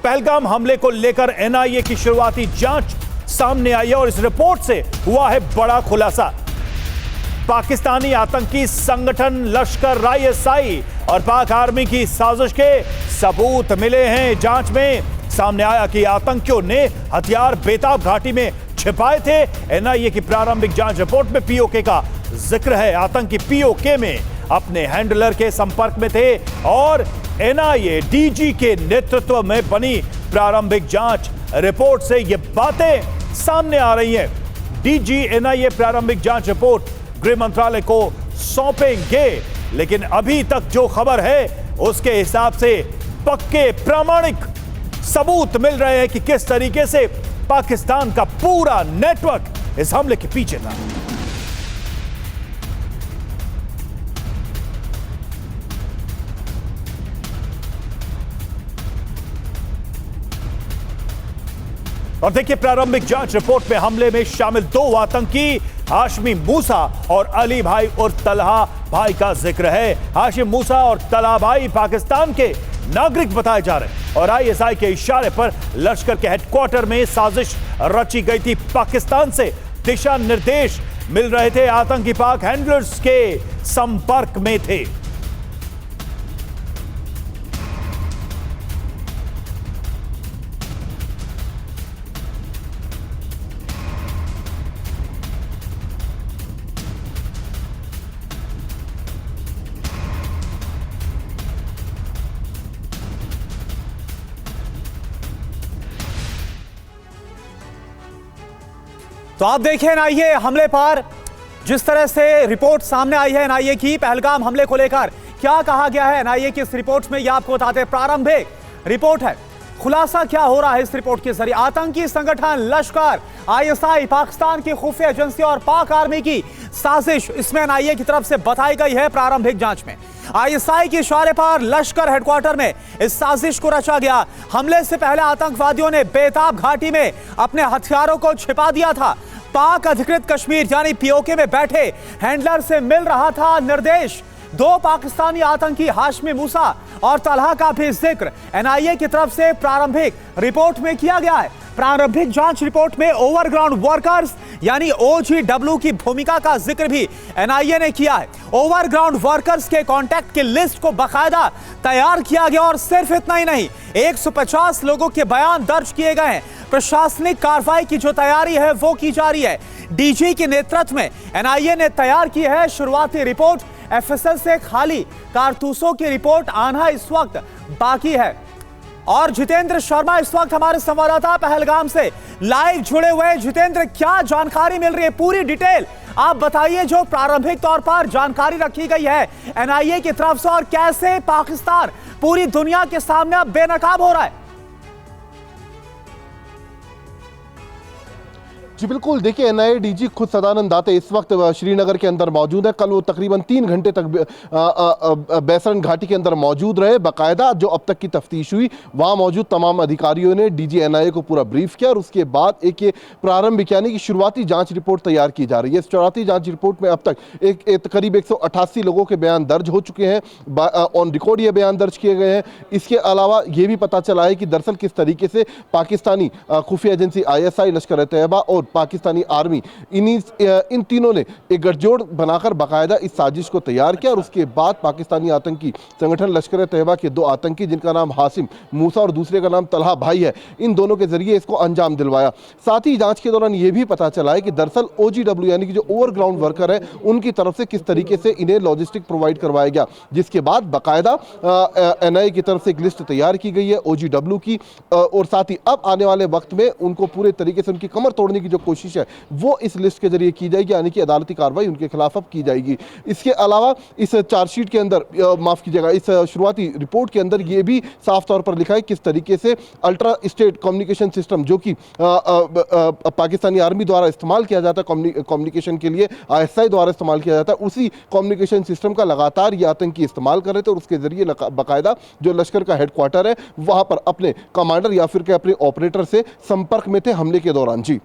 पहलगाम हमले को लेकर एनआईए की शुरुआती जांच सामने आई है और इस रिपोर्ट से हुआ है बड़ा खुलासा। पाकिस्तानी आतंकी संगठन लश्कर आईएसआई और पाक आर्मी की साजिश के सबूत मिले हैं। जांच में सामने आया कि आतंकियों ने हथियार बेताब घाटी में छिपाए थे। एनआईए की प्रारंभिक जांच रिपोर्ट में पीओके का जिक्र है। आतंकी पीओके में अपने हैंडलर के संपर्क में थे और एनआईए डीजी के नेतृत्व में बनी प्रारंभिक जांच रिपोर्ट से ये बातें सामने आ रही हैं। डीजी एनआईए प्रारंभिक जांच रिपोर्ट गृह मंत्रालय को सौंपेंगे, लेकिन अभी तक जो खबर है उसके हिसाब से पक्के प्रामाणिक सबूत मिल रहे हैं कि किस तरीके से पाकिस्तान का पूरा नेटवर्क इस हमले के पीछे था। और देखिए, प्रारंभिक जांच रिपोर्ट में हमले में शामिल 2 आतंकी हाशमी मूसा और अली भाई और तलहा भाई का जिक्र है। हाशिम मूसा और तलहा भाई पाकिस्तान के नागरिक बताए जा रहे हैं और आईएसआई के इशारे पर लश्कर के हेडक्वार्टर में साजिश रची गई थी। पाकिस्तान से दिशा निर्देश मिल रहे थे। आतंकी पाक हैंडलर्स के संपर्क में थे। तो आप देखें एनआईए हमले पर जिस तरह से रिपोर्ट सामने आई है एनआईए की पहलगाम हमले को लेकर क्या कहा गया है एनआईए की इस रिपोर्ट में, यह आपको बताते हैं। प्रारंभिक रिपोर्ट है, खुलासा क्या हो रहा है इस रिपोर्ट के जरिए। आतंकी संगठन लश्कर आईएसआई, पाकिस्तान की खुफिया एजेंसी और पाक आर्मी की साजिश, इसमें एनआईए की तरफ से बताई गई है। प्रारंभिक जांच में आईएसआई के इशारे पर लश्कर हेडक्वार्टर में इस साजिश को रचा गया। हमले से पहले आतंकवादियों ने बेताब घाटी में अपने हथियारों को छिपा दिया था। पाक अधिकृत कश्मीर यानी पीओके में बैठे हैंडलर से मिल रहा था निर्देश। 2 पाकिस्तानी आतंकी हाशमी मूसा और तलहा का भी जिक्र एनआईए की तरफ से प्रारंभिक रिपोर्ट में किया गया है। प्रारंभिक जांच रिपोर्ट में ओवरग्राउंड वर्कर्स यानी ओजीडब्ल्यू की भूमिका का जिक्र भी एनआईए ने किया है। ओवरग्राउंड वर्कर्स के कॉन्टैक्ट की लिस्ट को बाकायदा तैयार किया गया और सिर्फ इतना ही नहीं, 150 लोगों के बयान दर्ज किए गए हैं। प्रशासनिक कार्रवाई की जो तैयारी है वो की जा रही है। डीजी के नेतृत्व में एनआईए ने तैयार की है शुरुआती रिपोर्ट। एफएसएल से खाली कारतूसों की रिपोर्ट आना इस वक्त बाकी है। और जितेंद्र शर्मा इस वक्त हमारे संवाददाता पहलगाम से लाइव जुड़े हुए। जितेंद्र, क्या जानकारी मिल रही है, पूरी डिटेल आप बताइए जो प्रारंभिक तौर पर जानकारी रखी गई है एनआईए की तरफ से, और कैसे पाकिस्तान पूरी दुनिया के सामने अब बेनकाब हो रहा है। जी बिल्कुल, देखिए एनआईए डीजी खुद सदानंद दाते इस वक्त श्रीनगर के अंदर मौजूद है। कल वो तकरीबन 3 घंटे तक बैसरन घाटी के अंदर मौजूद रहे। बाकायदा जो अब तक की तफ्तीश हुई वहाँ मौजूद तमाम अधिकारियों ने डीजी एनआईए को पूरा ब्रीफ किया और उसके बाद एक ये प्रारंभिक यानी कि शुरुआती जांच रिपोर्ट तैयार की जा रही है। इस शुरुआती जांच रिपोर्ट में अब तक करीब 188 लोगों के बयान दर्ज हो चुके हैं। ऑन रिकॉर्ड ये बयान दर्ज किए गए हैं। इसके अलावा ये भी पता चला है कि दरअसल किस तरीके से पाकिस्तानी खुफिया एजेंसी आईएसआई, लश्कर तैयबा और पाकिस्तानी आर्मी इन तीनों ने एक गठजोड़ बनाकर बाकायदा इस साजिश को तैयार किया और उसके बाद पाकिस्तानी आतंकी संगठन लश्कर तैयबा के 2 आतंकी, जिनका नाम हाशिम मूसा और दूसरे का नाम तलहा भाई है, इन दोनों के जरिए इसको अंजाम दिलवाया। साथ ही जांच के दौरान यह भी पता चला है कि दरअसल ओजीडब्ल्यू यानी कि जो ओवरग्राउंड वर्कर है उनकी तरफ से किस तरीके से इन्हें लॉजिस्टिक प्रोवाइड करवाया गया, जिसके बाद बाकायदा एनआईए की तरफ से एक लिस्ट तैयार की गई है ओजीडब्ल्यू की। और साथ ही अब आने वाले वक्त में उनको पूरे तरीके से उनकी कमर तोड़ने की जो कोशिश है वो इस लिस्ट के जरिए की जाएगी, यानी कि अदालती कार्रवाई उनके खिलाफ अब की जाएगी। इसके अलावा इस चार्जशीट के अंदर माफ कीजिएगा, इस शुरुआती रिपोर्ट के अंदर ये भी साफ तौर पर लिखा है किस तरीके से अल्ट्रा स्टेट कम्युनिकेशन सिस्टम जो कि पाकिस्तानी आर्मी द्वारा इस्तेमाल किया जाता है कम्युनिकेशन के लिए, आईएसआई द्वारा इस्तेमाल किया जाता है, उसी कम्युनिकेशन सिस्टम का लगातार ये आतंकी इस्तेमाल कर रहे थे और उसके जरिए बाकायदा जो लश्कर का हेडक्वार्टर है वहां पर अपने कमांडर या फिर के अपने ऑपरेटर से संपर्क में थे हमले के दौरान। जी